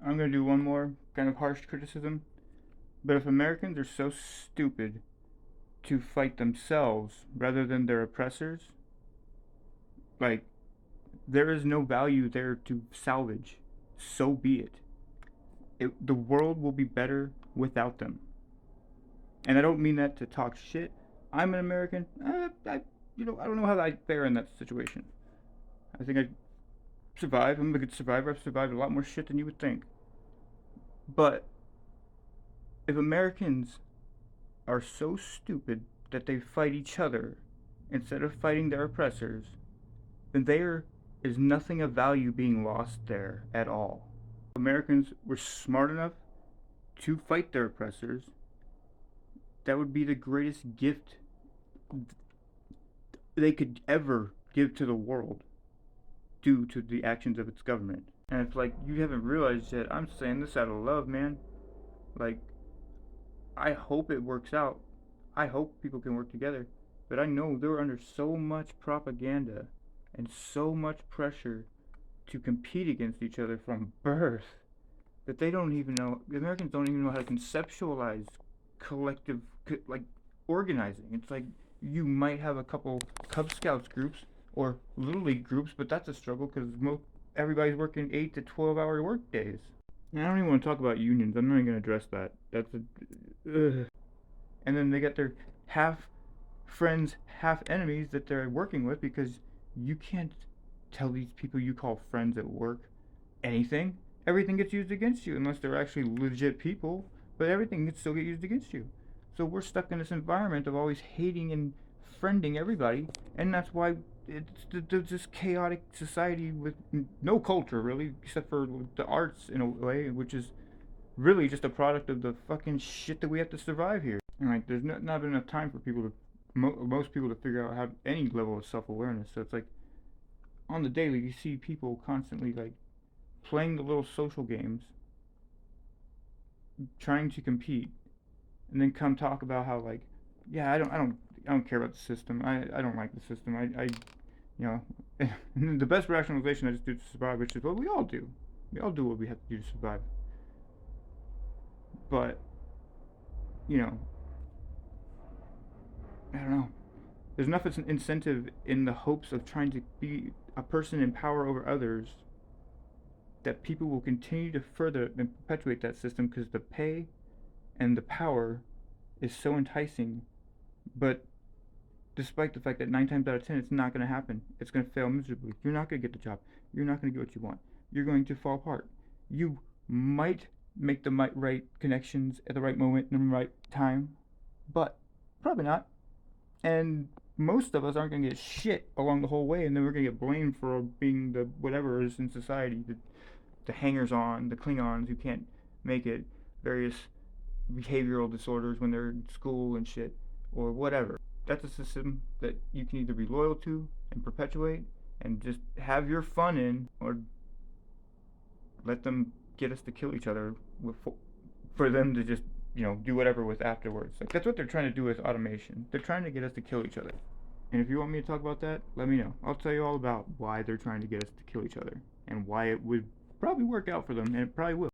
I'm gonna do one more kind of harsh criticism. But if Americans are so stupid to fight themselves rather than their oppressors, like, there is no value there to salvage. So be it. The world will be better without them. And I don't mean that to talk shit. I'm an American. I don't know how I fare in that situation. I think I survive. I'm a good survivor. I've survived a lot more shit than you would think. But if Americans are so stupid that they fight each other instead of fighting their oppressors, then there is nothing of value being lost there at all. Americans were smart enough to fight their oppressors. That would be the greatest gift they could ever give to the world due to the actions of its government. And it's like, you haven't realized yet, I'm saying this out of love, man. Like, I hope it works out. I hope people can work together. But I know they're under so much propaganda and so much pressure to compete against each other from birth that they don't even know, the Americans don't even know how to conceptualize collective, like, organizing. It's like you might have a couple Cub Scouts groups or Little League groups, but that's a struggle because everybody's working 8 to 12-hour work days. And I don't even want to talk about unions. I'm not even going to address that. That's a. Ugh. And then they got their half friends, half enemies that they're working with because you can't tell these people you call friends at work anything. Everything gets used against you unless they're actually legit people, but everything can still get used against you. So we're stuck in this environment of always hating and friending everybody, and that's why it's this chaotic society with no culture really, except for the arts in a way, which is really just a product of the fucking shit that we have to survive here. And like, there's not been enough time for people to, most people to figure out how any level of self-awareness. So it's like, on the daily, you see people constantly like playing the little social games, trying to compete, and then come talk about how like, yeah, I don't care about the system. I don't like the system. You know, and the best rationalization I just do to survive, which is what we all do. We all do what we have to do to survive. But you know, I don't know. There's enough incentive in the hopes of trying to be a person in power over others that people will continue to further and perpetuate that system because the pay and the power is so enticing. But despite the fact that 9 times out of 10 it's not going to happen, it's going to fail miserably. You're not going to get the job. You're not going to get what you want. You're going to fall apart. You might make the right connections at the right moment and the right time, but probably not. And most of us aren't going to get shit along the whole way, and then we're going to get blamed for being the whatever is in society, the hangers on, the Klingons who can't make it, various behavioral disorders when they're in school and shit, or whatever. That's a system that you can either be loyal to and perpetuate and just have your fun in, or let them get us to kill each other for them to just, do whatever with afterwards. Like, that's what they're trying to do with automation. They're trying to get us to kill each other. And if you want me to talk about that, let me know. I'll tell you all about why they're trying to get us to kill each other and why it would probably work out for them, and it probably will.